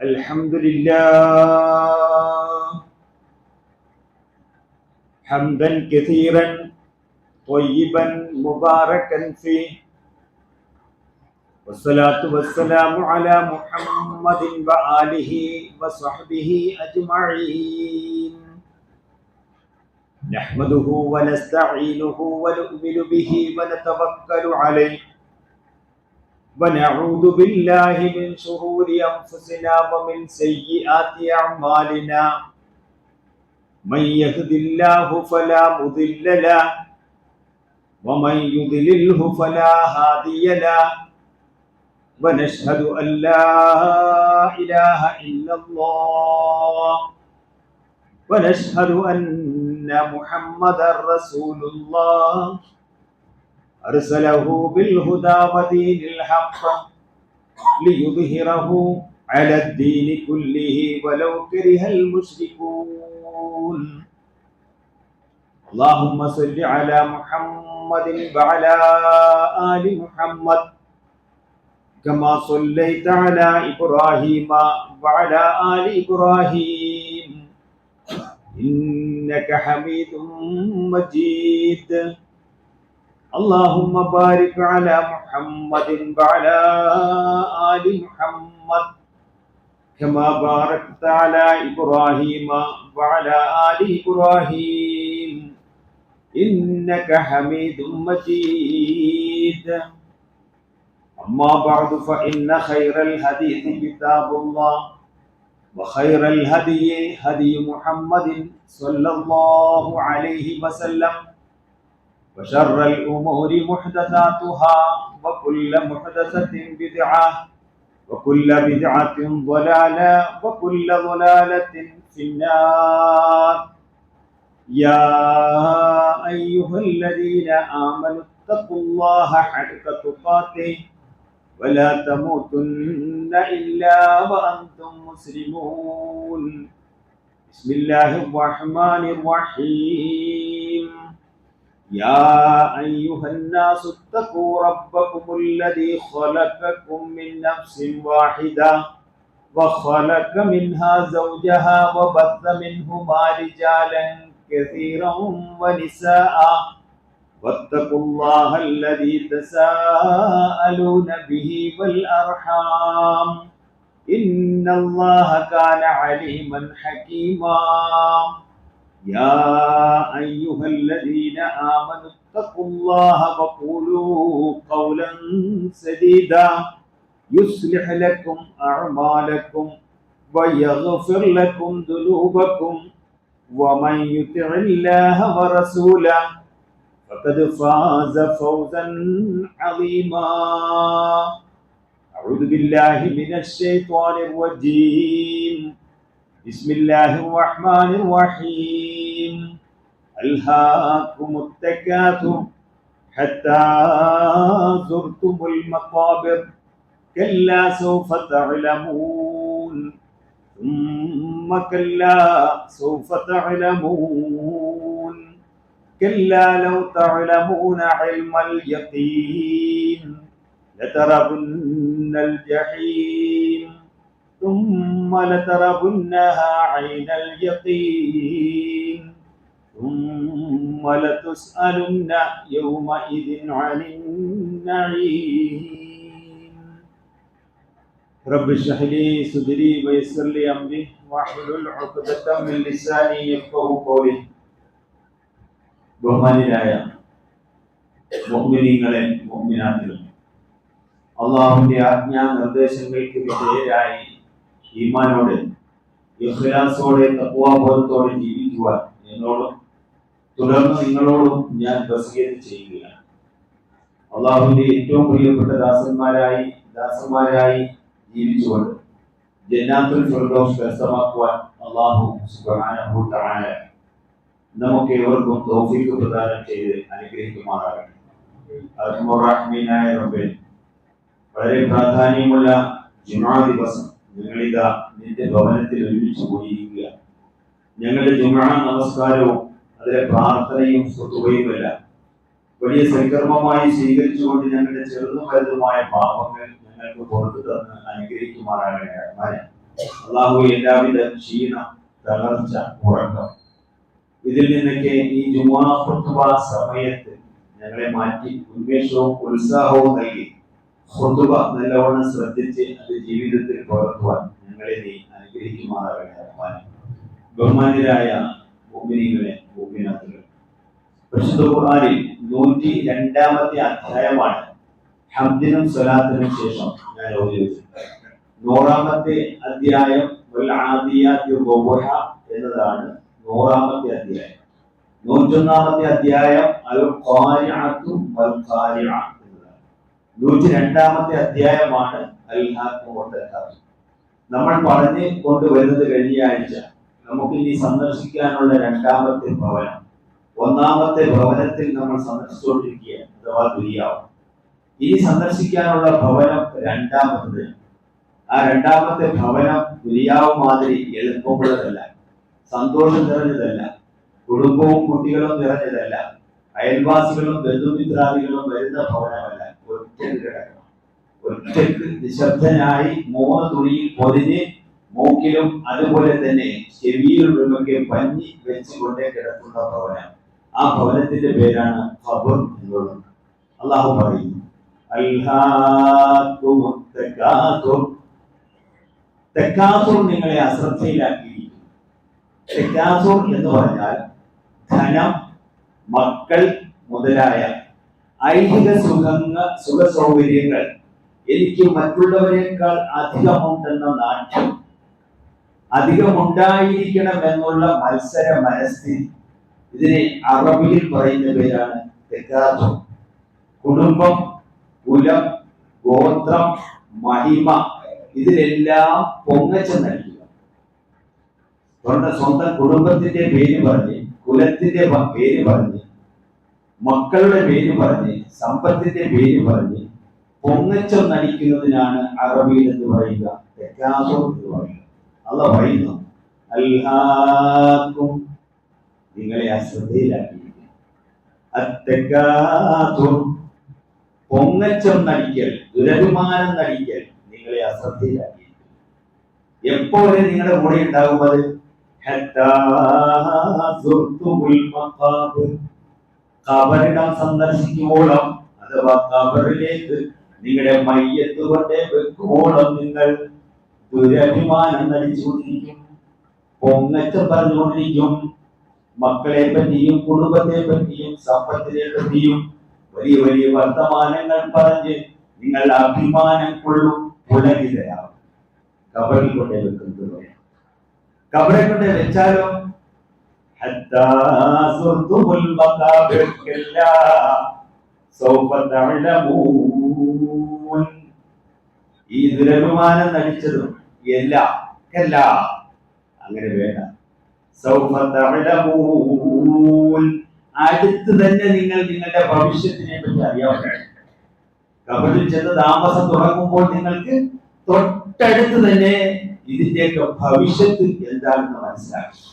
الحمد لله حمدا كثيرا طيبا مباركا فيه، والصلاة والسلام على محمد وآله وصحبه أجمعين. نحمده ونستعينه ونؤمن به ونتوكل عليه، ونعوذ بالله من شرور أنفسنا ومن سيئات أعمالنا. من يهد الله فلا مضل له، ومن يضلله فلا هادي له. ونشهد أن لا إله إلا الله، ونشهد أن محمدا رسول الله أرسله بالهدى ودين الحق ليظهره على الدين كله ولو كره المشركون. اللهم صل على محمد وعلى آل محمد كما صليت على إبراهيم وعلى آل إبراهيم إنك حميد مجيد. اللهم بارك على محمد وعلى آل محمد كما باركت على إبراهيم وعلى آل إبراهيم إنك حميد مجيد. أما بعد، فإن خير الحديث كتاب الله، وخير الهدي هدي محمد صلى الله عليه وسلم، وشر الأمور محدثاتها، وكل محدثة بدعة، وكل بدعة ضلالة، وكل ضلالة في النار. يا أيها الذين آمنوا اتقوا الله حق تقاته ولا تموتن إلا وأنتم مسلمون. بسم الله الرحمن الرحيم. يا أيها الناس اتقوا ربكم الذي خلقكم من نفس واحدة وخلق منها زوجها وبث منهما رجالا كثيرا ونساء، واتقوا الله الذي تساءلون به والأرحام إن الله كان عليما حكيما. يا أيها الذين آمنوا اتقوا الله وقولوا قولا سديدا يصلح لكم أعمالكم ويغفر لكم ذنوبكم، ومن يطع الله ورسوله فقد فاز فوزا عظيما. أعوذ بالله من الشيطان الرجيم. بسم الله الرحمن الرحيم. ألهاكم التكاثر حتى زرتم المقابر، كلا سوف تعلمون، ثم كلا سوف تعلمون، كلا لو تعلمون علم اليقين لترون الجحيم ثم لترونها عين اليقين ثم لتسألن يومئذ عن النعيم. رب اشرح لي صدري ويسر لي أمري واحلل عقدة من لساني يفقهوا قولي. ബഹുമാനിയായ മുഅ്മിനീങ്ങളെ, മുഅ്മിനാത്തുകളെ, അല്ലാഹുവിന്റെ ആജ്ഞാ നിർദ്ദേശങ്ങൾക്ക് വിധേയരായി ഈമാനോടെ ഇഖ്ലാസോടെ തഖ്വാബോധത്തോടെ ജീവിക്കുവാൻ എന്നോടും തുടർന്ന് നിങ്ങളോടും ഞാൻ വസിയത്ത് ചെയ്യുകയാണ്. അല്ലാഹുവിന്റെ ഏറ്റവും പ്രിയപ്പെട്ട ദാസന്മാരായി ജീവിച്ചുകൊണ്ട് ജന്നാത്തുൽ ഫിർദൗസ് കരസ്ഥമാക്കുവാൻ അല്ലാഹു സുബ്ഹാനഹു വ തആല നമുക്ക് ഏവർക്കും തൗഫീഖ് പ്രദാനം ചെയ്ത് അനുഗ്രഹിക്കുമാറാകട്ടെ. അർഹമുർ-റഹീമായ റബ്ബേ, വളരെ പ്രാധാന്യമുള്ള ജുമുഅ ദിവസം ഞങ്ങളിതാ നിന്റെ ഭവനത്തിൽ ഒരുമിച്ച് കൂടിയിരിക്കുക. ഞങ്ങളുടെ ജുമുഅ നമസ്കാരവും അതിലെ പ്രാർത്ഥനയും സ്വത്തുകയുമെല്ലാം വലിയ സൽക്കർമ്മമായി സ്വീകരിച്ചുകൊണ്ട് ഞങ്ങളുടെ ചെറുതും വലുതുമായ പാപങ്ങൾ ഞങ്ങൾക്ക് പുറത്തു തന്ന് അനുഗ്രഹിക്കുമാറാകട്ടെ. അള്ളാഹു എല്ലാവിധ ക്ഷീണം, തളർച്ച, ഉറക്കം ഇതിൽ നിന്നൊക്കെ ഈ ജുമുഅ ഖുത്ബ സമയത്ത് ഞങ്ങളെ മാറ്റി ഉന്മേഷവും ഉത്സാഹവും നൽകി ഖുത്ബ നല്ലവണ്ണം ശ്രദ്ധിച്ച് അത് ജീവിതത്തിൽ പകർത്തുവാൻ ഞങ്ങളെ നീ അനുഗ്രഹിക്കുമാറാകണേ റഹ്മാനേ. ബഹുമാന്യരായ മുഅ്മിനീങ്ങളെ, മുഅ്മിനാത്തുകളെ, പരിശുദ്ധ ഖുർആനിൽ 102-ാമത്തെ അധ്യായമാണ് ഹംദിനും സ്വലാത്തിനും ശേഷം ഞാൻ ഓതിയത്. 100-ാമത്തെ അധ്യായം വൽ ആദിയാത്തി ളുബഹ എന്നതാണ് 100-ാമത്തെ അധ്യായം. 101-ാമത്തെ അധ്യായം അൽ ഖാരിഅത്തു വൽ ഖാരിഅ എന്നതാണ്. 102-ാമത്തെ അധ്യായമാണ് അൽ ഹാഖു വൽ തകാസുർ. നമ്മൾ പറഞ്ഞു കൊണ്ടുവരുന്നത് കഴിഞ്ഞ ആഴ്ച നമുക്ക് ഇനി സന്ദർശിക്കാനുള്ള 2-ാമത്തെ ഭവനം. 1-ാമത്തെ ഭവനത്തിൽ നമ്മൾ സന്ദർശിച്ചുകൊണ്ടിരിക്കുകയാണ്, അഥവാ ദുനിയാവ്. ഇനി സന്ദർശിക്കാനുള്ള ഭവനം 2-ാമത്തത്. ആ 2-ാമത്തെ ഭവനം ദുനിയാവ് മാതിരി എളുപ്പമുള്ളതല്ല, സന്തോഷം നിറഞ്ഞതല്ല, കുടുംബവും കുട്ടികളും നിറഞ്ഞതല്ല, അയൽവാസികളും ബന്ധുമിത്രാദികളും വരുന്ന ഭവനമല്ല. ഒറ്റക്ക് കിടക്കണം, ഒറ്റക്ക് നിശബ്ദനായി 3 തുണിയിൽ പൊതിഞ്ഞ് മൂക്കിലും അതുപോലെ തന്നെ ചെവിയിലുമൊക്കെ പഞ്ഞി വെച്ചുകൊണ്ടേ കിടക്കുന്ന ഭവനം. ആ ഭവനത്തിന്റെ പേരാണ് ഖബർ എന്നുള്ളത്. അള്ളാഹു പറയുന്നു, തക്കാസുർ നിങ്ങളെ അശ്രദ്ധയിലാക്കിയിരിക്കുന്നു. തക്കാസുർ എന്ന് പറഞ്ഞാൽ ധനം, മക്കൾ മുതലായ ഐഹിക സുഖ സൗകര്യങ്ങൾ എനിക്ക് മറ്റുള്ളവരെക്കാൾ അധികമുണ്ടെന്ന നാട്യം, അധികമുണ്ടായിരിക്കണമെന്നുള്ള മത്സര മനസ്ഥിതി, ഇതിനെ അറബിയിൽ പറയുന്ന പേരാണ് തക്കാസുർ. കുടുംബം, കുലം, ഗോത്രം, മഹിമ ഇതിലെല്ലാം പൊങ്ങച്ചം നൽകുക. സ്വന്തം കുടുംബത്തിന്റെ പേര് പറഞ്ഞ്, കുലത്തിന്റെ പേര് പറഞ്ഞ്, മക്കളുടെ പേര് പറഞ്ഞ്, സമ്പത്തിന്റെ പേര് പറഞ്ഞ് പൊങ്ങച്ചം നടിക്കുന്നതിനാണ് അറബിയിൽ എന്ന് പറയുക, തക്കാസുർ എന്ന് പറയുക. അല്ലാഹു പറയുന്നു, അൽഹാക്കും നിങ്ങളെ അശ്രദ്ധയിലാക്കിയിരിക്കുന്നു. അത്തക്കാസുർ പൊങ്ങച്ചം നടിക്കൽ, ദുരഭിമാനം നടിക്കൽ നിങ്ങളെ അശ്രദ്ധയിലാക്കിയിരിക്കുന്നു. എപ്പോലെ നിങ്ങളുടെ കൂടെ ഉണ്ടാകുന്നത്? ഖബറിടം സന്ദർശിക്കുവോളം, അഥവാ ഖബറിലേക്ക് നിങ്ങളുടെ മയ്യത്ത് കൊണ്ടേ വെക്കുവോളം നിങ്ങൾ ദുരഭിമാനം നടിച്ചുകൊണ്ടിരിക്കും, പൊങ്ങച്ചം പറഞ്ഞുകൊണ്ടിരിക്കും. മക്കളെ പറ്റിയും കുടുംബത്തെ പറ്റിയും സമ്പത്തിനെ പറ്റിയും വലിയ വലിയ വർത്തമാനങ്ങൾ പറഞ്ഞ് നിങ്ങൾ അഭിമാനം കൊള്ളും, പുലകിതരാകും. ഖബറിൽ കൊണ്ടേ വെക്കുന്നത്. ഖബറെ കൊണ്ടേ വെച്ചാലോ, ഈ ദുരഭിമാനം നടിച്ചതും എല്ലാം അങ്ങനെ വേണ്ട. അടുത്ത് തന്നെ നിങ്ങൾ നിങ്ങളുടെ ഭവിഷ്യത്തിനെ പറ്റി അറിയാവുന്നതാണ്. ഖബറിൽ ചെന്ന് താമസം തുടങ്ങുമ്പോൾ നിങ്ങൾക്ക് തൊട്ടടുത്ത് തന്നെ ഇതിന്റെയൊക്കെ ഭവിഷ്യത്ത് എന്താണെന്ന് മനസ്സിലാക്കി.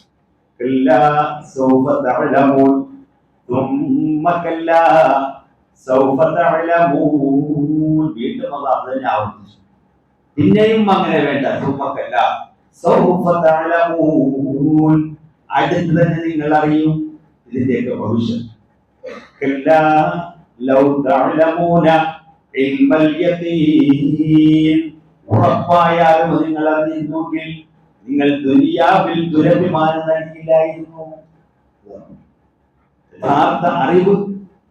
വീണ്ടും അത് തന്നെ ആവർത്തിച്ചു. പിന്നെയും അങ്ങനെ വേണ്ട, അടുത്ത് തന്നെ നിങ്ങൾ അറിയും ഇതിന്റെയൊക്കെ ഭവിഷ്യത്ത്. ഉറപ്പായാലും നിങ്ങൾ അറിഞ്ഞിരുന്നെങ്കിൽ നിങ്ങൾ ദുനിയാവിൽ ദുരഭിമാനം നൽകില്ലായിരുന്നു. യഥാർത്ഥ അറിവ്,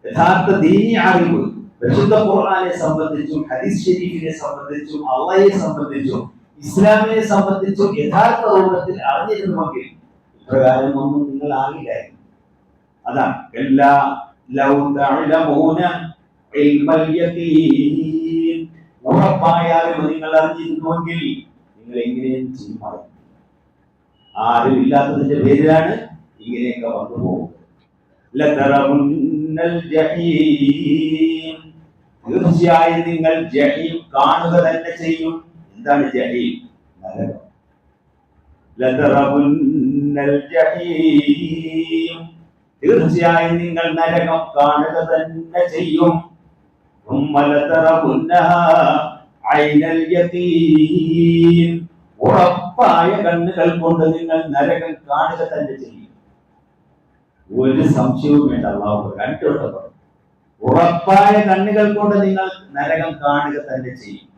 യഥാർത്ഥ ദീനി അറിവ് പരിശുദ്ധ ഖുർആനെ സംബന്ധിച്ചും ഹദീസ് ശരീഫിനെ സംബന്ധിച്ചും അള്ളാഹയെ സംബന്ധിച്ചും ഇസ്ലാമിനെ സംബന്ധിച്ചും യഥാർത്ഥ രൂപത്തിൽ അറിഞ്ഞിരുന്നുവെങ്കിൽ ഇപ്രകാരം ഒന്നും നിങ്ങൾ ആകില്ലായിരുന്നു. അതാണ് എല്ലാ ഉറപ്പായാലും നിങ്ങൾ അറിഞ്ഞിരുന്നുവെങ്കിൽ നിങ്ങൾ എങ്ങനെയും ചെയ്യുമായിരുന്നു. ആരും ഇല്ലാത്തതിന്റെ പേരിലാണ് ഇങ്ങനെയൊക്കെ വന്നു പോകുന്നത്. തീർച്ചയായും നിങ്ങൾ ജഹീം കാണുക തന്നെ ചെയ്യും. എന്താണ് ജഹീം? നരകം. തീർച്ചയായും നിങ്ങൾ നരകം കാണുക തന്നെ ചെയ്യും. ഉറപ്പായ കണ്ണുകൾ കൊണ്ട് നിങ്ങൾ നരകം കാണുക തന്നെ ചെയ്യും. ഒരു സംശയവും വേണ്ട. അള്ളാഹു രണ്ടോട്ട് പറഞ്ഞു, ഉറപ്പായ കണ്ണുകൾ കൊണ്ട് നിങ്ങൾ നരകം കാണുക തന്നെ ചെയ്യും.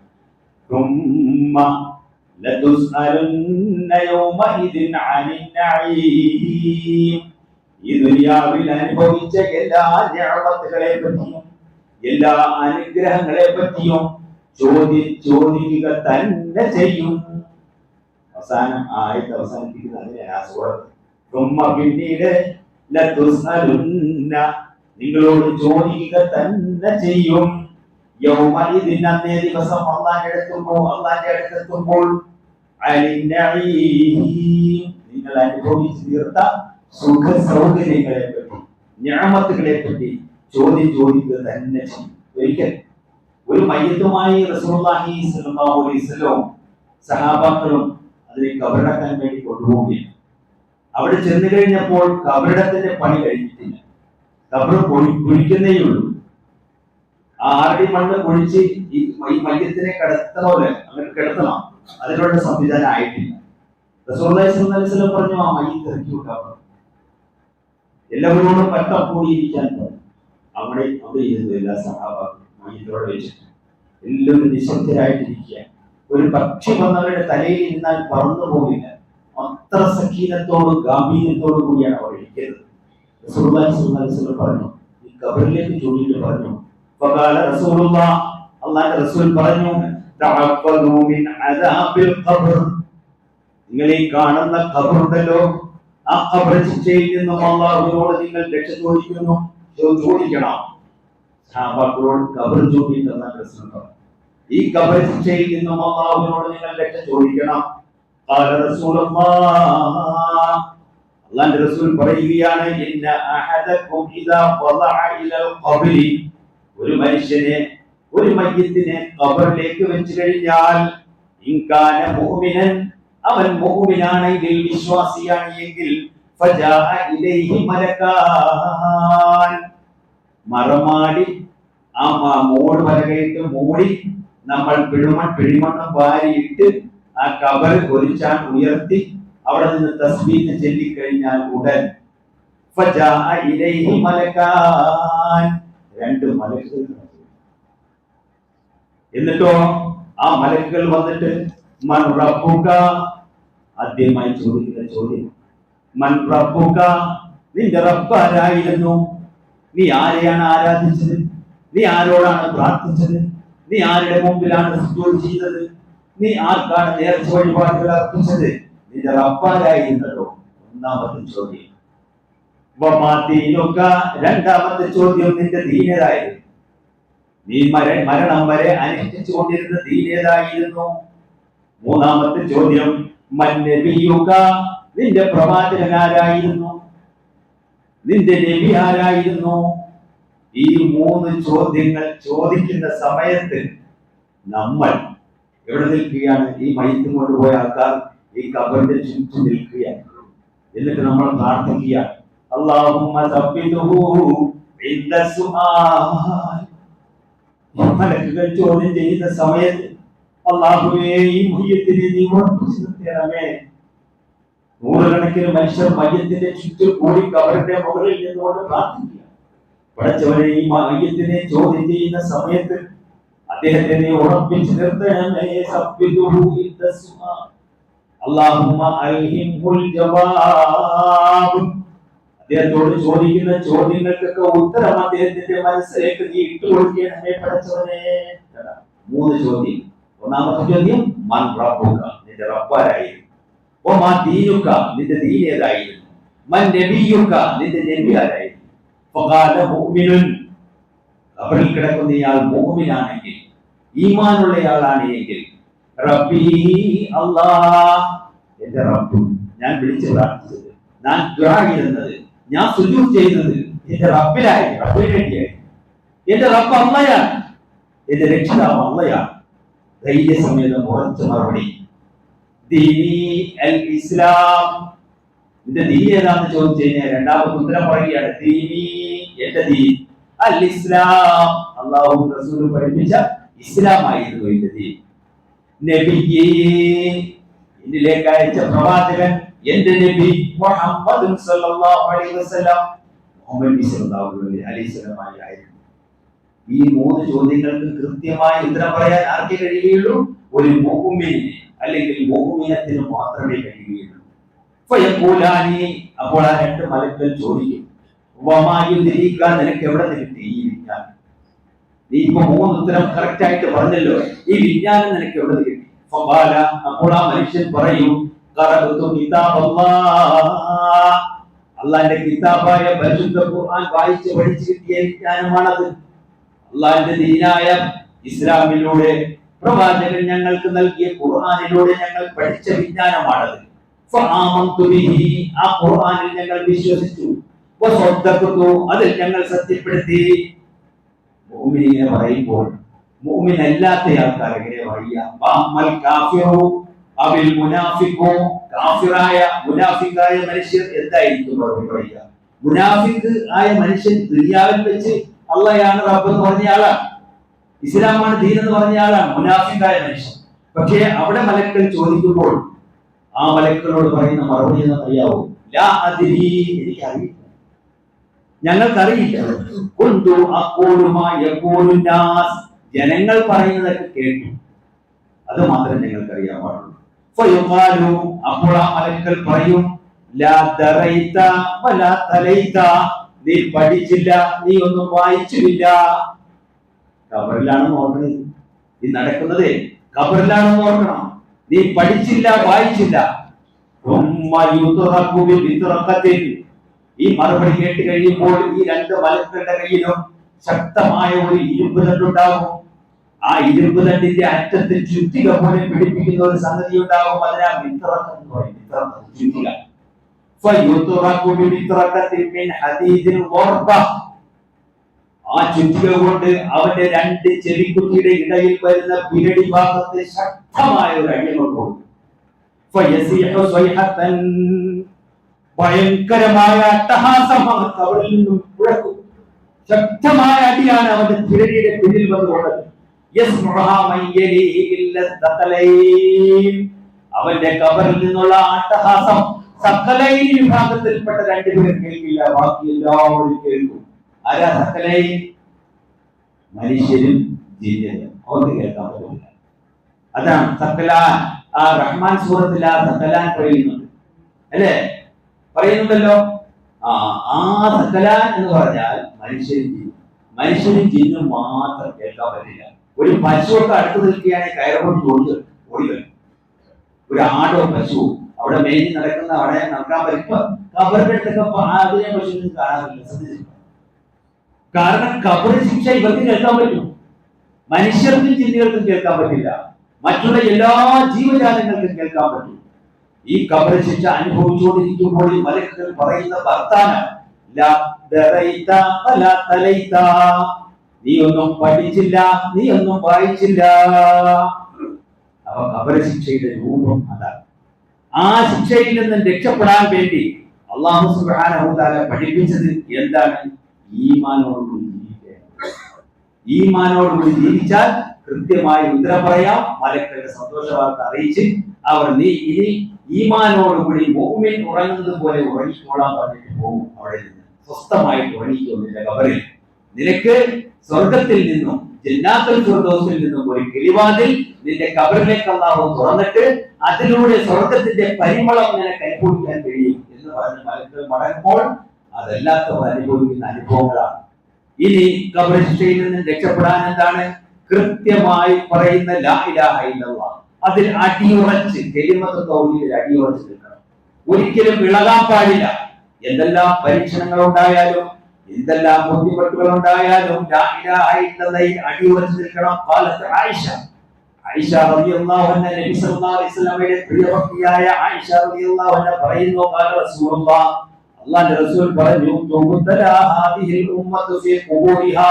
ഈ ദുനിയാവിൽ അനുഭവിച്ച എല്ലാ നിഅമത്തുകളെ പറ്റിയും എല്ലാ അനുഗ്രഹങ്ങളെ പറ്റിയും ചോദിക്കുക തന്നെ ചെയ്യും. അവസാനം ആയത്ത് അവസാനിപ്പിക്കുന്ന അങ്ങനെയാണ് ആ സൂറത്ത്. പിന്നീട് നിങ്ങളോട് ചോദിക്കുക തന്നെ ചെയ്യും. അന്നേ ദിവസം അള്ളാന്റെ അടുത്തെത്തുമ്പോൾ നിങ്ങൾ അനുഭവിച്ചു തീർത്ത സുഖ സൗകര്യങ്ങളെ പറ്റി നിഅമത്തുകളെ പറ്റി ചോദിക്കുക തന്നെ ചെയ്യും. ഒരിക്കൽ ഒരു മയ്യത്തുമായി റസൂലുള്ളാഹി സ്വല്ലല്ലാഹു അലൈഹി വസല്ലം സഹാബാക്കളും അതിനെ കബറടക്കാൻ വേണ്ടി കൊണ്ടുപോവുകയാണ്. അവിടെ ചെന്ന് കഴിഞ്ഞപ്പോൾ കബറിടത്തിന്റെ പണി കഴിഞ്ഞിട്ടില്ല. കബർ കുഴിക്കുന്നേ ഉള്ളൂ. ആ 6 അടി മണ്ണ് കുഴിച്ച് ഈ മയ്യത്തിനെ കിടത്തണോലെ അങ്ങനെ കിടത്തണം, അതിനുള്ള സംവിധാനം ആയിട്ടില്ല. റസൂലുള്ളാഹി സ്വല്ലല്ലാഹു അലൈഹി വസല്ലം പറഞ്ഞു, ആ മയ്യത്ത് ഇറക്കി വിട്ടാൽ എല്ലാവരോടും പട്ടം കൂടിയിരിക്കാൻ പറഞ്ഞു. അവിടെ ഇരുന്നു എല്ലാ സഹാബാക്കളും മയ്യത്തോടെ വെച്ചിട്ട് എല്ലാവരും നിശബ്ദരായിട്ടിരിക്കുക. ഒരു പക്ഷി വന്നവരുടെ തലയിൽ ഇരുന്നാൽ പറന്നു പോകില്ല. അത്ര സക്കീനത്തോടും ഗാംഭീര്യത്തോടും കൂടിയാണ് അവർ ഇരിക്കുന്നത്. റസൂലുള്ളാഹി സ്വല്ലല്ലാഹു അലൈഹി വസല്ലം പറഞ്ഞു, ഈ ഖബറിലേക്ക് ചൂണ്ടിയിട്ട് പറഞ്ഞു, ഫഖാല റസൂലുള്ളാഹ്, അല്ലാഹുവിന്റെ റസൂൽ പറഞ്ഞു, തഅഫ്ഫദൂ മിൻ അദാബിൽ ഖബർ, നിങ്ങൾ ഈ കാണുന്ന ഖബറുണ്ടല്ലോ, ആ ഖബർ ശിക്ഷയിൽ നിന്നും അല്ലാഹുവിനോട് നിങ്ങൾ രക്ഷ ചോദിക്കണം. സഹാബാക്കളോട് ഖബർ ചൂണ്ടിയിട്ട് അല്ലാഹുവിന്റെ റസൂൽ പറഞ്ഞു, ഈ ഖബർ ശിക്ഷയിൽ നിന്നും അല്ലാഹുവിനോട് നിങ്ങൾ രക്ഷ ചോദിക്കണം. ഖാല റസൂലുള്ളാഹ്, അല്ലാഹുവിന്റെ റസൂൽ പറയുകയാണ്, ഇന്ന അഹദകും ഇദാ വദഅ ഇലൽ ഖബ്രി, ഒരു മനുഷ്യനെ ഒരു മയ്യിത്തിനെ ഖബറിലേക്ക് വെച്ച് കഴിഞ്ഞാൽ, ഇൻകാന മുഅ്മിനൻ, അവൻ മുഅ്മിനാണെങ്കിൽ വിശ്വാസിയാണ് എങ്കിൽ, ഫജാഅ ഇലൈഹി മലകാൻ, മറമാടി ആ മോട് പലകയിട്ട് മൂടി നമ്മൾ പിടിമണ്ണ് വാരിയിട്ട് ആ ഖബർ ഒരിച്ചാൻ ഉയർത്തി അവിടെ നിന്ന് തസ്ബീഹ് ചൊല്ലിക്കഴിഞ്ഞാൽ ഉടൻ ഫജാഅ ഇലൈഹി മലകാൻ, 2 മലക്കുകൾ. എന്നിട്ടോ ആ മലക്കുകൾ വന്നിട്ട് മൻ റബ്ബുക, ആദ്യമായി ചോദിക്കുന്ന ചോദ്യം മൻ റബ്ബുക, നിന്റെ റബ്ബ് ആരായിരുന്നു? നീ ആരെയാണ് ആരാധിച്ചത്? നീ ആരോടാണ് പ്രാർത്ഥിച്ചത്? നീ ആരുടെ മുമ്പിലാണ് സുജൂദ് ചെയ്തത്? നീ ആർക്കാണ് നേർച്ച വഴിപാടുകൾ അർപ്പിച്ചത്? നിന്റെ റബ്ബാരായിരുന്നല്ലോ. ഒന്നാമത്തെ ചോദ്യം. രണ്ടാമത്തെ ചോദ്യം, നിന്റെ ദീനേതായിരുന്നു? നീ മരണം വരെ അനുഷ്ഠിച്ചു കൊണ്ടിരുന്ന ദീനേതായിരുന്നു? മൂന്നാമത്തെ ചോദ്യം, മന്നബിയുക, നിന്റെ പ്രവാചകൻ ആരായിരുന്നു? നിന്റെ നബി ആരായിരുന്നു? ഈ 3 ചോദ്യങ്ങൾ ചോദിക്കുന്ന സമയത്ത് നമ്മൾ എവിടെ നിൽക്കുകയാണ്? ഈ മയ്യിത്ത് കൊണ്ടുപോയ ആൾക്കാർ ഈ ഖബറിന്റെ ചുറ്റും നിൽക്കുകയാണ്. എന്നിട്ട് നമ്മൾ പ്രാർത്ഥിക്കുകയാണ്, അല്ലാഹുമ്മ സബ്ബിതുഹു ഇൻദ സുആൽ. മലക്കുകൾ ചോദ്യം ചെയ്യുന്ന സമയത്ത് അല്ലാഹുവേ, ഈ മയ്യിത്തിനെ നീ ഉറപ്പിച്ചു നിർത്തണമേ. 100 കണക്കിന് മനുഷ്യർ മയ്യിത്തിന്റെ ചുറ്റും കൂടി ഖബറിന്റെ മുകളിൽ നിന്നുകൊണ്ട് പ്രാർത്ഥിക്കുക. പടച്ചവനെ, ഈ മയ്യിത്തിനെ ചോദ്യം ചെയ്യുന്ന സമയത്ത് അദ്ദേഹത്തെ നീ ഉറപ്പിച്ചു നിർത്തണമേ. സബ്ബിതുഹു ഇൻദ സുആൽ, അല്ലാഹുമ്മ അൽഹിംഹുൽ ജവാബ്. അദ്ദേഹത്തോട് ചോദിക്കുന്ന ചോദ്യങ്ങൾക്കൊക്കെ ഉത്തരം അദ്ദേഹത്തിന്റെ മനസ്സിലേക്ക് നീ ഇട്ടുകൊടുക്കണമേ പടച്ചവനെ. 3 ചോദ്യം. ഒന്നാമത്തെ ചോദ്യം, മൻ റബ്ബുക, നിന്റെ റബ്ബാരായിരുന്നു? വമാ ദീനുക, നിന്റെ ദീൻ ഏതായിരുന്നു? മൻ നബിയുക, നിന്റെ നബി ആരായിരുന്നു? ഫഖാല മുഅ്മിനുൻ, ഖബറിൽ കിടക്കുന്ന ഇയാൾ മുഅ്മിനാണെങ്കിൽ, ഈമാനുള്ളയാളാണ് എങ്കിൽ, റബ്ബി അല്ലാഹ്, എന്റെ റബ്ബ്, ഞാൻ വിളിച്ച് പ്രാർത്ഥിച്ചത്, ഞാൻ ദുആ ചെയ്യുന്നത്, ഞാൻ സുജൂദ് ചെയ്തത് എന്റെ റബ്ബിനായി, റബ്ബിന് വേണ്ടിയായി. എന്റെ റബ്ബ് അല്ലാഹയാണ്, എന്റെ രക്ഷിതാവ് അല്ലാഹയാണ്. ധൈര്യസമേതം ഉറച്ച മറുപടി, ദീനി അൽ ഇസ്ലാം, നിന്റെ ദീൻ ഏതാന്ന് ചോദിച്ചു കഴിഞ്ഞാൽ രണ്ടാമത്തെ ഉത്തരം പറയുകയാണ്, ദീനി, എന്റെ ദീൻ അൽ ഇസ്ലാം, അല്ലാഹു റസൂൽ പഠിപ്പിച്ച ഇസ്ലാം ആയിരുന്നു എന്റെ ദീൻ. നബിയേ, എന്നിലേക്ക് അയച്ച പ്രവാചകൻ എന്റെ നബി മുഹമ്മദ് സല്ലല്ലാഹു അലൈഹി വസല്ലം മുഹമ്മദ് സല്ലല്ലാഹു അലൈഹി വസല്ലം ആയിരുന്നു. ഈ 3 ചോദ്യങ്ങൾക്ക് കൃത്യമായി ഉത്തരം പറയാൻ ആർക്കേ കഴിയുകയുള്ളൂ? ഒരു മുഅ്മിനിന് അല്ലെങ്കിൽ മുഅ്മിനത്തിന് മാത്രമേ കഴിയുകയുള്ളൂ. ഫയഖൂലാനി, അപ്പോൾ ആ 2 മലക്കുകൾ ചോദിക്കും, വമാ യുദ്രീക, നിനക്ക് എവിടെ നിന്ന് കിട്ടി ഈ വിജ്ഞാനം? നീ ഇപ്പൊ 3 ഉത്തരം കറക്റ്റ് ആയിട്ട് പറഞ്ഞല്ലോ, ഈ വിജ്ഞാനം നിനക്ക് എവിടെ നിന്ന് കിട്ടി? ഫഖാല, അപ്പോൾ ആ മനുഷ്യൻ പറയും, ഖറഅതു കിതാബല്ലാഹ്, അല്ലാഹുവിന്റെ കിതാബായ പരിശുദ്ധ ഖുർആൻ വായിച്ച് പഠിച്ച് കിട്ടിയ വിജ്ഞാനമാണത്. അല്ലാഹുവിന്റെ ദീനായ ഇസ്ലാമിലൂടെ പ്രവാചകൻ ഞങ്ങൾക്ക് നൽകിയ ഖുർആനിലൂടെ ഞങ്ങൾ പഠിച്ച വിജ്ഞാനമാണത്. ഫആമന്തു ബിഹി, ആ ഖുർആനിൽ ഞങ്ങൾ വിശ്വസിച്ചു. വസദ്ദഖതു, അതിൽ ഞങ്ങൾ സത്യപ്പെടുത്തി. മുഅ്മിനെ പറയുമ്പോൾ മുഅ്മിൻ അല്ലാത്ത ആൾക്കാർ എങ്ങനെ പറയുക? വഅമൽ കാഫിറു അബിൽ മുനാഫിഖു, കാഫിറായ മുനാഫിഖായ മനുഷ്യർ എന്തായിരിക്കും പറയുക? മുനാഫിഖ് ആയ മനുഷ്യൻ ദുനിയാവിൽ വെച്ച് അല്ലാഹയാണ് റബ്ബ് എന്ന് പറഞ്ഞ ആളാണ്, ഇസ്ലാമാണ് ദീൻ എന്ന് പറഞ്ഞ ആളാണ് മുനാഫിഖായ മനുഷ്യൻ. പക്ഷേ അവിടെ മലക്കുകൾ ചോദിക്കുമ്പോൾ ആ മലക്കുകളോട് പറയുന്ന മറുപടി എന്ന് അറിയാവോ? ലാ അദ്രി, എനിക്കറിയില്ല, ഞങ്ങൾക്കറിയില്ല. കുന്തു അഖൂലു മാ യഖൂലു നാസ്, ജനങ്ങൾ പറയുന്നതൊക്കെ കേട്ടു, അത് മാത്രമേ ഞങ്ങൾക്കറിയാൻ പാടുള്ളൂ. ഫയുഖാലു, അപ്പോൾ ആ മലക്കുകൾ പറയും, ലാ ദറൈത വലാ തലൈത, നീ പഠിച്ചില്ല, നീ ഒന്നും വായിച്ചില്ല. ഖബറിലാണെന്ന് ഓർക്കണം, ഈ നടക്കുന്നത് ഖബറിലാണെന്ന് ഓർക്കണം. നീ പഠിച്ചില്ല, വായിച്ചില്ല. ഈ മറുപടി കേട്ട് കഴിയുമ്പോൾ ഈ 2 മലക്കുകളുടെ കയ്യിലും ശക്തമായ ഒരു ഇരുമ്പ് തണ്ടുണ്ടാകും. ആ ഇരുമ്പ് തണ്ടിന്റെ അറ്റത്തിൽ ചുറ്റിക പോലെ പിടിപ്പിക്കുന്ന ഒരു സംഗതി ഉണ്ടാകും. അതിനാ മിത്രഖ് എന്ന് പറയും, ചുറ്റിക. ആ ചുറ്റിക കൊണ്ട് അവന്റെ 2 ചെവിക്കുറ്റിയുടെ ഇടയിൽ വരുന്ന പിരടി ഭാഗത്ത് ശക്തമായ ഒരു അടിയങ്ങൾ കൊടുക്കും. ഭയങ്കരമായ അട്ടഹാസമാണ് കവളിൽ നിന്നും മുഴക്കും. ശക്തമായ അടിയാണ് അവന്റെ പിരടിയുടെ പിന്നിൽ വന്നുകൊണ്ടത്. അവന്റെ കബറിൽ നിന്നുള്ള അട്ടഹാസം സക്കലൈൻ വിഭാഗത്തിൽപ്പെട്ട 2 പേർ കേൾക്കില്ല, ബാക്കി എല്ലാവരും കേൾക്കും. ആരാ സക്കലൈൻ? മനുഷ്യരും ജിന്നും, അവർക്ക് കേൾക്കാൻ പറ്റില്ല. അതാണ് സക്കലാൻ. ആ റഹ്മാൻ സൂറത്തിൽ ആ സക്കലാൻ പറയുന്നുണ്ട് അല്ലേ, പറയുന്നുണ്ടല്ലോ. ആ സക്കലാൻ എന്ന് പറഞ്ഞാൽ മനുഷ്യരും ജിന്നും മാത്രം കേൾക്കാൻ പറ്റില്ല. ഒരു പശുവൊക്കെ അടുത്ത് നിൽക്കുകയാണെങ്കിൽ കയറുകൊണ്ട് ഓടി വരും. ഒരു ആടോ പശു അവിടെ മേഞ്ഞ് നടക്കുന്ന, അവിടെ നടക്കാൻ പറ്റും. കബറിന്റെ അടുത്തൊക്കെ അതിനെ പശുവിനും കാണാറില്ല, ശ്രദ്ധിച്ചില്ല. കാരണം കബർ ശിക്ഷ ഇവർക്ക് കേൾക്കാൻ പറ്റും, മനുഷ്യർക്കും ജിന്നുകൾക്കും കേൾക്കാൻ പറ്റില്ല, മറ്റുള്ള എല്ലാ ജീവജാലങ്ങൾക്കും കേൾക്കാൻ പറ്റും. ഈ കബർ ശിക്ഷ അനുഭവിച്ചുകൊണ്ടിരിക്കുമ്പോൾ ഈ മലക്കുകൾ പറയുന്ന വർത്താനം, നീ ഒന്നും പഠിച്ചില്ല, നീ ഒന്നും വായിച്ചില്ല. അപ്പൊ കബർ ശിക്ഷയുടെ രൂപം അതാണ്. ആ ശിക്ഷയിൽ നിന്നും രക്ഷപ്പെടാൻ വേണ്ടി അല്ലാഹു സുബ്ഹാനഹു വ തആല പഠിപ്പിച്ചത് എന്താണ്? ഈമാനോടുകൂടി ജീവിക്കുക. ഈമാനോടുകൂടി ജീവിച്ചാൽ കൃത്യമായി ഉത്തരം പറയാം. മലക്കുകളുടെ സന്തോഷ വാർത്ത അറിയിച്ച് അവർ നീ ഇനി ഈമാനോടുകൂടി മുഅ്മിൻ ഉറങ്ങുന്നത് പോലെ ഉറങ്ങിക്കോളാൻ പറഞ്ഞിട്ട് പോകും. അവിടെ നിന്ന് സ്വസ്ഥമായിട്ട് ഉറങ്ങിക്കോളിന്റെ കബറിൽ നിനക്ക് സ്വർഗത്തിൽ നിന്നും ജന്നാത്തുൽ ഫിർദൗസിൽ നിന്നും ഒരു കിളിവാതിൽ നിന്റെ കബറിലേക്ക് അല്ലാഹു തുറന്നിട്ട് അതിലൂടെ സ്വർഗത്തിന്റെ പരിമളം നിനക്ക് അനുഭവിക്കാൻ കഴിയും എന്ന് പറഞ്ഞ് മലക്കുകൾ മടങ്ങുമ്പോൾ അതല്ലാത്തവർ അനുഭവിക്കുന്ന അനുഭവങ്ങളാണ്. ഇനി ഖബർ ശിക്ഷയിൽ നിന്ന് രക്ഷപ്പെടാൻ എന്താണ്? കൃത്യമായി പറയുന്ന ലാ ഇലാഹ ഇല്ലല്ലാഹ്, അതിൽ അടിയുറച്ച് കലിമത്ത് തൗഹീദിൽ അടിയുറച്ച് നിൽക്കണം. ഒരിക്കലും ഇളകാൻ പാടില്ല. എന്തെല്ലാം പരീക്ഷണങ്ങൾ ഉണ്ടായാലും എന്തെല്ലാം ബുദ്ധിമുട്ടുകൾ ഉണ്ടായാലും ലാ ഇലാഹ ഇല്ലല്ലാഹ് അടിയുറച്ച് നിൽക്കണം. ഖാലത്ത് ആയിഷ റളിയല്ലാഹു അൻഹ, നബി സല്ലല്ലാഹു അലൈഹി വസല്ലമയുടെ പ്രിയപത്നിയായ ആയിഷ റളിയല്ലാഹു അൻഹ പറയുന്നു, ഖാല റസൂലുള്ളാഹ്, അല്ലാഹുവിന്റെ റസൂൽ പറഞ്ഞു, തുബ്തലാ ഹാദിഹിൽ ഉമ്മത്തു ഫീ ഖുബൂരിഹാ,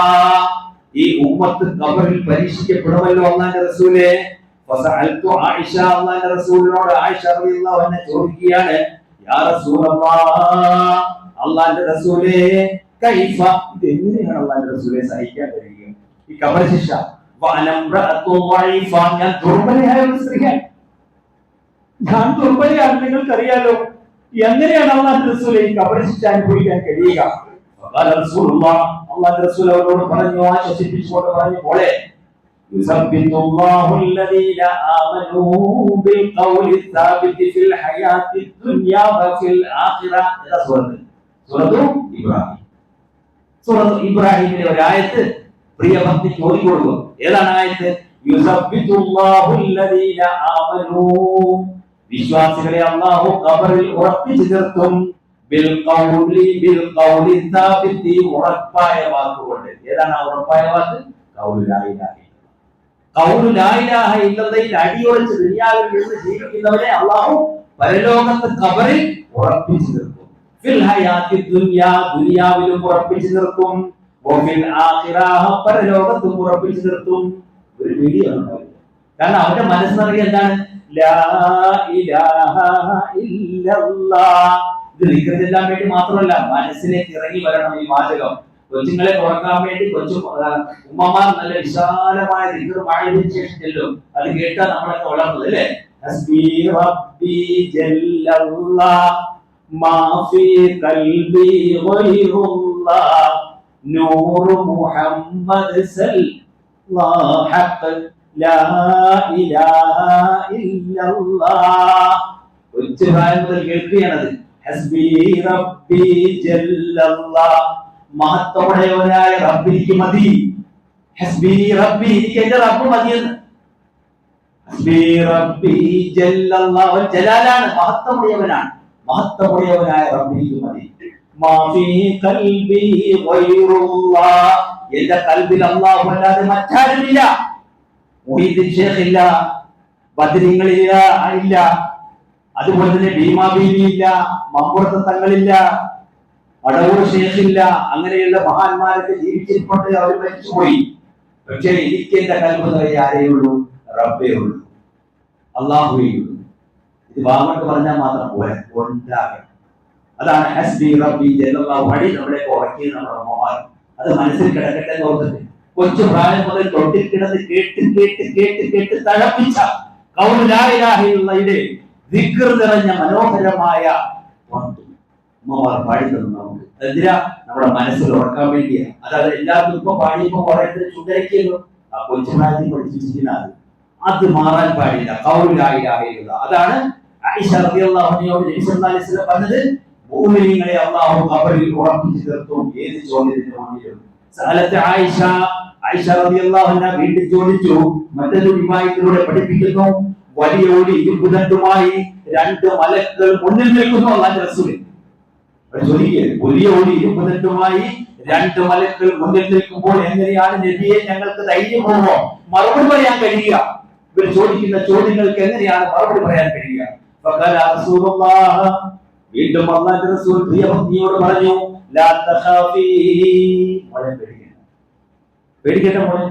ഈ ഉമ്മത്ത് ഖബറിൽ പരീക്ഷിക്കപ്പെടുമല്ലോ അല്ലാഹുവിന്റെ റസൂലേ. ഫസഅൽതു ആയിഷ, അല്ലാഹുവിന്റെ റസൂലിനോട് ആയിഷ റളിയല്ലാഹു അൻഹ ചോദിക്കുകയാണ്, യാ റസൂലല്ലാഹ്, അല്ലാഹുവിന്റെ റസൂലേ, കൈഫ, ഇതെങ്ങനെയാണ് അല്ലാഹുവിന്റെ റസൂലേ സഹിക്കാൻ കഴിയുക ഈ ഖബർ ശിക്ഷ? വഅനംറഅതു വൈഫ, ഞാൻ ദുർബലയായ ഒരു സ്ത്രീയാണ്. ഞാൻ ദുർബലയാണ്, നിങ്ങൾക്കറിയാലോ. എങ്ങനെയാണ് അള്ളാഹുവിന്റെ റസൂലെ ഈ ഖബർ ശിക്ഷ അനുഭവിക്കാൻ കഴിയുക? അള്ളാഹുവിന്റെ റസൂൽ അവരോട് പറഞ്ഞു, ആശ്വസിപ്പിച്ചുകൊണ്ട് പറഞ്ഞു, മോളെ, يثبت الله الذين آمنوا بالقول الثابت في الحياة الدنيا وفي الآخرة. സൂറത്തു ഇബ്രാഹിം. സൂറത്തു ഇബ്രാഹിമിലെ ഒരു ആയത്ത് പ്രിയ ഭക്തിക്ക് ഓതിക്കൊടുക്കും. ഏതാണ് ആയത്ത്? യുസബ്ബിതുല്ലാഹു അല്ലദീന ആമനൂ, വിശ്വാസികളെ അല്ലാഹു ഖബറിൽ ഉറപ്പിച്ചു നിർത്തും. ബിൽ ഖൗലി സാബിത്തി, ഉറപ്പായ വാക്കുകൊണ്ട്. ഏതാണ് ആ ഉറപ്പായ വാക്ക്? ഖൗലു ലാ ഇലാഹ ഖൗലു ലാ ഇലാഹ ഇല്ലല്ലാഹയിൽ അടിയുറച്ച് ദുനിയാവിൽ നിന്ന് ജീവിക്കുന്നവരെ അല്ലാഹു പരലോകത്ത് ഖബറിൽ ഉറപ്പിച്ചു നിർത്തും. ഫിൽ ഹയാത്തി ദുനിയാ, ദുനിയാവിലും ഉറപ്പിച്ചു നിർത്തും. വഫിൽ ആഖിറഹ, പരലോകത്തും ഉറപ്പിച്ചു നിർത്തും. ഒരു പേടിയാണ്. കാരണം അവന്റെ മനസ്സിനറിയാം എന്താണ് ലാ ഇലാഹ ഇല്ലല്ലാഹ്. ഇത് ദിക്റെല്ലാം വേണ്ടി മാത്രമല്ല, മനസ്സിലേക്ക് ഇറങ്ങി വരണം ഈ വാചകം. കൊച്ചുങ്ങളെ തുറക്കാൻ വേണ്ടി ഉമ്മമാർ നല്ല വിശാലമായ ദിക്റുമായതിനു ശേഷം ചെല്ലും. അത് കേട്ടാൽ നമ്മളൊക്കെ വളർന്നത് അല്ലേ? ഹസ്ബി റബ്ബി ജല്ലല്ലാഹ് മാ ഫീ ഖൽബി ഗൈറുല്ലാഹ് നൂറു മുഹമ്മദ് സല്ലല്ലാഹു ഹഖ് ലാ ഇലാഹ ഇല്ലല്ലാഹ്. കൊച്ചു പ്രായം മുതൽ കേൾക്കുകയാണത്. ഹസ്ബി റബ്ബി ജല്ലല്ലാഹ്, മഹത്വമുടയവനായ റബ്ബ് എനിക്ക് മതി. ഹസ്ബി റബ്ബി, എനിക്ക് എന്റെ റബ്ബ് മതിയെന്ന്. ഹസ്ബി റബ്ബി ജല്ലല്ലാഹ്, അവൻ ജലാലാണ്, മഹത്വമുടയവനാണ്. മഹത്വമുടയവനായ റബ്ബ് എനിക്ക് മതി. മാ ഫീ ഖൽബി ഗൈറുല്ലാഹ്, എന്റെ ഖൽബിൽ അല്ലാഹു അല്ലാതെ മറ്റാരുമില്ല. മുഹീദ്ദീൻ ശൈഖ് ഇല്ല, ബദരീങ്ങളില്ല, ഇല്ല. അതുപോലെ തന്നെ ഭീമാ ബീവി ഇല്ല, മമ്പുറത്ത് തങ്ങളില്ല, അടവൂർ ശേഷില്ല. അങ്ങനെയുള്ള മഹാന്മാരൊക്കെ ജീവിച്ചിരിപ്പുണ്ട്, അവർ മരിച്ചുപോയി. പക്ഷേ എനിക്ക് എന്റെ കൽബിൽ ആരേ ഉള്ളൂ? റബ്ബേ ഉള്ളൂ, അല്ലാഹുവേ ഉള്ളൂ. ഇത് വാങ്ങോട്ട് പറഞ്ഞാൽ മാത്രം പോലെ ഉണ്ടാകണം. അതാണ് ഹസ്ബി റബ്ബി ജല്ലല്ലാഹു. വഴി നമ്മളെ ഉറക്കിയത് നമ്മുടെ അമ്മമാർ. അത് മനസ്സിൽ കിടക്കട്ടെ എന്ന് ഓർത്തിട്ട് കൊച്ചു പ്രായം മുതൽ തൊട്ടിൽ കിടന്ന് കേട്ട് കേട്ട് കേട്ട് കേട്ട് തഴപ്പിച്ച ഖൗലു ലാ ഇലാഹ ഇല്ലല്ലാഹയുടെ ദിക്ർ നിറഞ്ഞ മനോഹരമായ ഉമ്മമാർ പാടി തന്നു നമുക്ക്. എന്തിനാ? നമ്മുടെ മനസ്സിൽ ഉറക്കാൻ വേണ്ടിയാ. അതായത് എല്ലാവർക്കും ഇപ്പൊ പാടിയപ്പോ പറയുന്നത് ചുണ്ടരക്കല്ലോ, ആ കൊച്ചു പ്രായത്തിൽ പഠിപ്പിച്ചിരിക്കുന്ന അത് മാറാൻ പാടില്ല. ഖൗലു ലാ ഇലാഹ ഇല്ലല്ലാഹ്. അതാണ് ആയിഷ റളിയല്ലാഹു അൻഹയോട് നബി സല്ലല്ലാഹു അലൈഹി വസല്ലം പറഞ്ഞത്, മുഅ്മിനീങ്ങളെ അല്ലാഹു ഖബറിൽ ഉറപ്പിച്ചു നിർത്തും. ഏത് ചോദ്യത്തിന് മുന്നിലും സഅലത്ത് ആയിഷ, ആയിഷ റളിയല്ലാഹു അൻഹ വീണ്ടും ചോദിച്ചു. മറ്റൊരു റിവായത്തിലൂടെ പഠിപ്പിക്കുന്നു, വലിയ ഒരു ഇരുമ്പുദണ്ഡുമായി രണ്ട് മലക്കുകൾ മുന്നിൽ നിൽക്കുന്നു. അല്ലാഹുവിന്റെ റസൂൽ വലിയ ഒരു ഇരുമ്പുദണ്ഡുമായി രണ്ട് മലക്കുകൾ മുന്നിൽ നിൽക്കുമ്പോൾ എങ്ങനെയാണ് നബിയെ ഞങ്ങൾക്ക് ധൈര്യപൂർവ്വം മറുപടി പറയാൻ കഴിയുക? ഇവർ ചോദിക്കുന്ന ചോദ്യങ്ങൾക്ക് എങ്ങനെയാണ് മറുപടി പറയാൻ കഴിയുക? വീണ്ടും അല്ലാഹുവിന്റെ റസൂൽ പ്രിയപത്നിയോട് പറഞ്ഞു, ലാ തഖാഫി, മോളെ പേടിക്കട്ടെ മോളെ.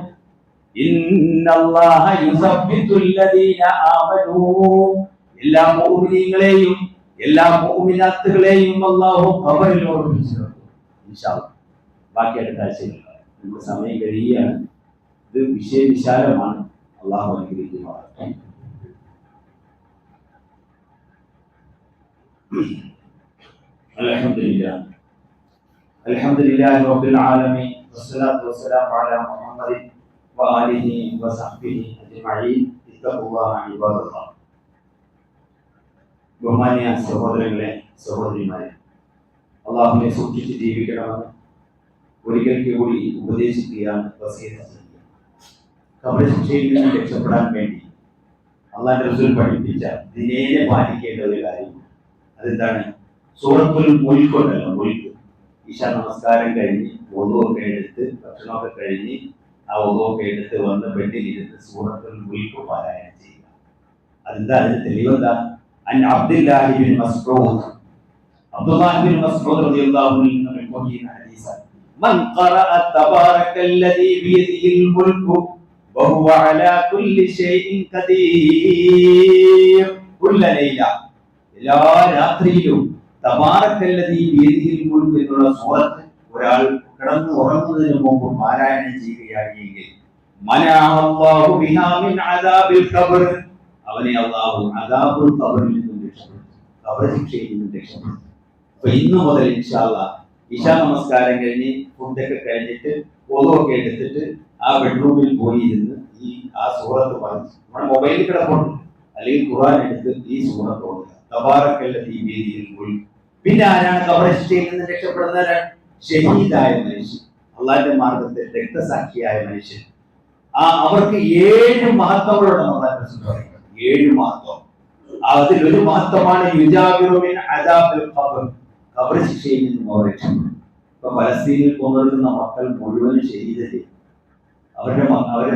ഇന്നല്ലാഹ യുസബ്ബിതുൽ ലദീന ആമനൂ, എല്ലാ മുഅ്മിനീങ്ങളെയും എല്ലാ മുഅ്മിനാത്തുകളെയും അല്ലാഹു ഖബറിൽ ഉറപ്പിച്ചു നിർത്തും. ഇൻഷാ അല്ലാഹ് ബാക്കി അടുത്ത ആഴ്ചയിൽ. നമ്മുടെ സമയം കഴിയുകയാണ്. ഇത് വിശാലമാണ്. അല്ലാഹു അനുഗ്രഹിക്കുമാറാകട്ടെ. അൽഹംദുലില്ലാഹ് അൽഹംദുലില്ലാഹി റബ്ബിൽ ആലമീൻ വസ്സലാത്തു വസ്സലാമു അലാ മുഹമ്മദിൻ വആലിഹി വസഹ്ബിഹി അജ്മഈൻ. ഇത്തഖുല്ലാഹ ഇബാദല്ലാഹ്. ബഹുമാന്യ സഹോദരങ്ങളെ, സഹോദരിമാരെ, അല്ലാഹുവിനെ സൂക്ഷിച്ച് ജീവിക്കണമെന്ന് ഒരിക്കൽ കൂടി ഉപദേശിക്കുകയാണ്, വസിയത്ത് ചെയ്യുക. ഖബർ ശിക്ഷയിൽ നിന്ന് രക്ഷപ്പെടാൻ വേണ്ടി അല്ലാഹുവിന്റെ റസൂൽ പഠിപ്പിച്ച ദിനേന പാലിക്കേണ്ട ഒരു കാര്യം. അതെന്താണ്? സൂറത്തുൽ മുൽക്ക് ഉണ്ടല്ലോ, മുൽക്ക്. ഈശാ നമസ്കാരം കഴിഞ്ഞ് wuduഒക്കെ എടുത്ത് ഭക്ഷണമൊക്കെ കഴിഞ്ഞ് ആ wuduഒക്കെ എടുത്ത് വന്ന് ബെഡിലിരുന്ന് സൂറത്തുൽ മുൽക്ക് പാരായണം ചെയ്യുക. അതെന്താ? അതിന്റെ തെളിവെന്താ? عن عبد الله بن مسعود، عبد الله بن مسعود رضي الله عنه يقول حديثا: من قرأ تبارك الذي بيده الملك وهو على كل شيء قدير كل ليلة، എല്ലാ രാത്രിയിലും തബാറക്കല്ലദീ ബിയദിഹിൽ മുൽക്ക് എന്നുള്ള സൂറത്ത് ഒരാൾ കിടന്ന് ഉറങ്ങുന്നതിന് മുമ്പ് പാരായണം ചെയ്യുകയാണെങ്കിൽ മനഅല്ലാഹു ബിഹാ മിൻ അദാബിൽ ഖബർ, ആ അവനെ അള്ളാഹു അദാബ് ഖബറിൽ നിന്നും രക്ഷപ്പെടുത്തും, ഖബർ ശിക്ഷയിൽ നിന്നും രക്ഷപ്പെടുത്തും. അപ്പൊ ഇന്നു മുതൽ ഇൻഷാ അല്ലാഹ് ഇശാ നമസ്കാരം കഴിഞ്ഞ് ഫുഡൊക്കെ കഴിഞ്ഞിട്ട് ഒതുവൊക്കെ എടുത്തിട്ട് ആ ബെഡ്റൂമിൽ പോയി ഇരുന്ന് ആ സൂറത്ത് വായിച്ച് നമ്മുടെ മൊബൈലിൽ കിടപ്പുണ്ട്, അല്ലെങ്കിൽ ഖുർആൻ എടുത്ത് ഈ സൂറത്ത് ഓതുക. തബാറക്കല്ലദീ ബിയദിഹിൽ മുൽക്ക്. പിന്നെ ആരാണ് ഖബർ ശിക്ഷയിൽ നിന്ന് രക്ഷപ്പെടുന്നത്? ഷഹീദായ മനുഷ്യൻ, അള്ളാഹിന്റെ മാർഗത്തിൽ രക്തസാക്ഷിയായ മനുഷ്യൻ. അവർക്ക് 7 മഹത്വങ്ങളുണ്ടെന്ന് അള്ളാഹു പറയുന്നത്. 7 മഹത്വം. അതിലൊരു മഹത്വമാണ് യുജാബിറു മിൻ അദാബിൽ ഖബർ, ഖബർ ശിക്ഷയിൽ നിന്നും അവർ രക്ഷപ്പെടും. ഇപ്പൊ ഫലസ്തീനിൽ കൊണ്ടുവരുന്ന മക്കൾ മുഴുവനും ഷഹീദല്ലേ. അവരുടെ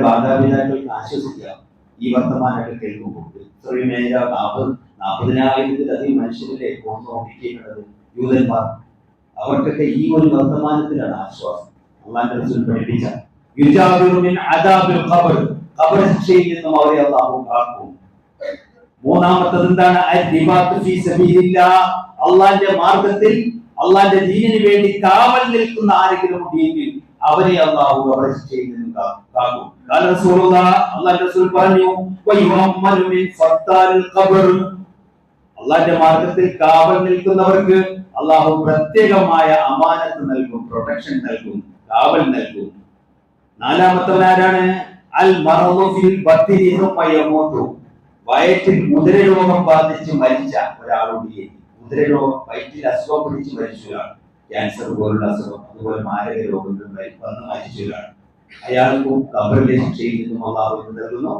മാതാപിതാക്കൾക്ക് ആശ്വസിക്കാം ഈ വർത്തമാനമൊക്കെ കേൾക്കുമ്പോൾ. ഇത്രയും 40,000-40,000-ലധികം മനുഷ്യരിലെ കൊന്നൊടുക്കിയിട്ടുള്ളത് യൂതന്മാർ. അവർക്കൊക്കെ ഈ ഒരു വർത്തമാനത്തിലാണ് ആശ്വാസം. അള്ളാഹുവിന്റെ റസൂൽ പഠിപ്പിച്ച യുജാബിറു മിൻ അദാബിൽ ഖബർ, ഖബർ ശിക്ഷയിൽ നിന്നും അവരെ അള്ളാഹു കാക്കും. മൂന്നാമത്തത് എന്താണ്? അൽ-റിബാത്ത് ഫീ സബീലില്ലാഹ്, അള്ളാഹിന്റെ മാർഗത്തിൽ അള്ളാഹിന്റെ ദീനിന് വേണ്ടി കാവൽ നിൽക്കുന്ന ആരെങ്കിലും ഉണ്ടെങ്കിൽ അവരെ അള്ളാഹു ഖബർ ശിക്ഷയിൽ നിന്നും കാക്കും. അള്ളാഹുവിന്റെ റസൂൽ പറഞ്ഞു വയുഅമ്മനു മിൻ ഫത്താലിൽ ഖബർ, അള്ളാഹിന്റെ മാർഗത്തിൽ കാവൽ നിൽക്കുന്നവർക്ക് അള്ളാഹു പ്രത്യേകമായ അമാനത്ത് നൽകും, പ്രൊട്ടക്ഷൻ നൽകും, കാവൽ നൽകും. നാലാമത്തവൻ ആരാണ്? അൽ മറദു ഫിൽ ബത്നി സുമ്മ യമൂതു, വയറ്റിൽ ഉദരരോഗം ബാധിച്ച് മരിച്ച ഒരാളുണ്ട്. ഉദരരോഗം, വയറ്റിൽ അസുഖം പിടിച്ച് മരിച്ച ഒരാൾ, ക്യാൻസർ പോലുള്ള അസുഖം, അതുപോലെ മാരക രോഗങ്ങൾ വന്ന് മരിച്ച ഒരാൾ, അയാൾക്കും ഖബറിലെ ശിക്ഷയിൽ നിന്നും അള്ളാഹു നൽകുന്നു,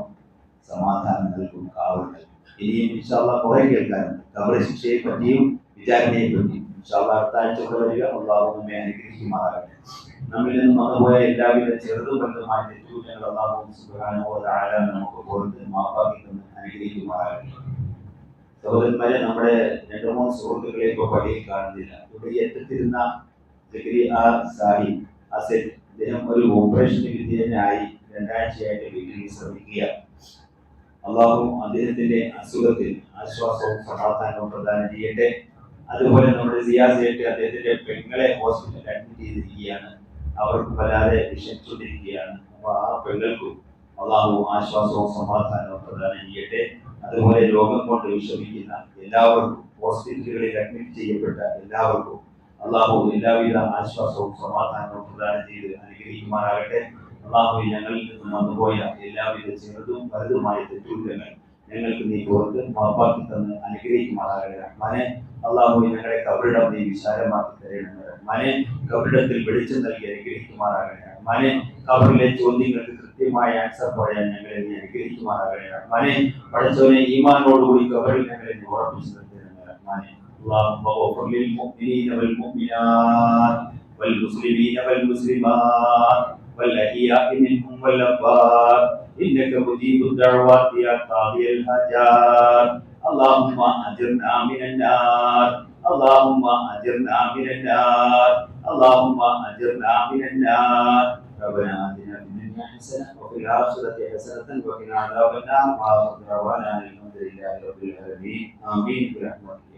സമാധാനം നൽകും, കാവൽ നൽകും. ഇനിയും ഇൻഷാ അല്ലാഹ് കുറെ കേൾക്കാനുണ്ട് ഖബർ ശിക്ഷയെ പറ്റിയും വിചാരണയെ പറ്റിയും. ഇൻഷാ അല്ലാഹ് അടുത്ത ആഴ്ച വരിക. അള്ളാഹു നമ്മെ അനുഗ്രഹിക്കുമാറാകട്ടെ. നമ്മിൽ നിന്നും മറന്നുപോയ എല്ലാവിധ ചെറുതും വലുതുമായ തെറ്റുകുറ്റങ്ങൾ അള്ളാഹു സുബ്ഹാനഹു വ തആല നമുക്ക് പുറത്ത് മാപ്പാക്കി തന്ന് അനുഗ്രഹിക്കുമാറാകട്ടെ. സഹോദരന്മാരെ, നമ്മുടെ 2-3 സുഹൃത്തുക്കളെ ഇപ്പോൾ പള്ളിയിൽ കാണുന്നില്ല. ഇവിടെ ഈ എത്തിരുന്ന അദ്ദേഹം ഒരു ഓപ്പറേഷന് വിധേയനായി 2 ആഴ്ചയായിട്ട് വീട്ടിൽ ശ്രമിക്കുകയാണ്. അള്ളാഹു അദ്ദേഹത്തിന്റെ അസുഖത്തിൽ ആശ്വാസവും സമാധാനവും പ്രദാനം ചെയ്യട്ടെ. അതുപോലെ നമ്മുടെ സിയാസയായിട്ട് അദ്ദേഹത്തിന്റെ പെങ്ങളെ ഹോസ്പിറ്റലിൽ അഡ്മിറ്റ് ചെയ്തിരിക്കുകയാണ്. അവർക്ക് വല്ലാതെ വിഷമിച്ചുകൊണ്ടിരിക്കുകയാണ്. അപ്പൊ ആ പെങ്ങൾക്കും അള്ളാഹു ആശ്വാസവും സമാധാനവും പ്രദാനം ചെയ്യട്ടെ. അതുപോലെ രോഗം കൊണ്ട് വിഷമിക്കുന്ന എല്ലാവർക്കും, ഹോസ്പിറ്റലുകളിൽ അഡ്മിറ്റ് ചെയ്യപ്പെട്ട എല്ലാവർക്കും അള്ളാഹു എല്ലാവിധ ആശ്വാസവും സമാധാനവും പ്രദാനം ചെയ്ത് അനുഗ്രഹിക്കുമാറാകട്ടെ. അള്ളാഹു ഞങ്ങളിൽ നിന്നും വന്നുപോയ എല്ലാവിധ ചെറുതും വലുതുമായ തെറ്റുകുറ്റങ്ങൾ ഞങ്ങൾക്ക് നീ പുറത്ത് മാപ്പാക്കി തന്ന് അനുഗ്രഹിക്കുമാറാകട്ടെ. റഹ്മാനെ, അള്ളാഹു ഞങ്ങളെ കബറിടം നീ വിശാലമാക്കി തരണമേ. റഹ്മാനെ, കബറിടത്തിൽ വെളിച്ചം നൽകി അനുഗ്രഹിക്കുമാറാകട്ടെ. റഹ്മാനെ, കബറിലെ ചോദ്യങ്ങൾക്ക് കൃത്യമായ ആൻസർ പറയാൻ ഞങ്ങളെ നീ അനുഗ്രഹിക്കുമാറാകട്ടെ. റഹ്മാനെ, പഠിച്ചവനെ ഈമാനോടുകൂടി കബറിൽ ഞങ്ങളെ നീ ഉറപ്പിച്ചു നിർത്തണമേ. റഹ്മാനെ, اللهم اغفر للمؤمنين والمؤمنات والمسلمين والمسلمات والأحياء منهم والأموات إنك مجيب الدعوات يا قاضي الحاجات. اللهم أجرنا من النار، اللهم أجرنا من النار، اللهم أجرنا من النار. ربنا آتنا في الدنيا حسنة وفي الآخرة حسنة وقنا عذاب النار. وآخر دعوانا الحمد لله رب العالمين. آمين برحمتك.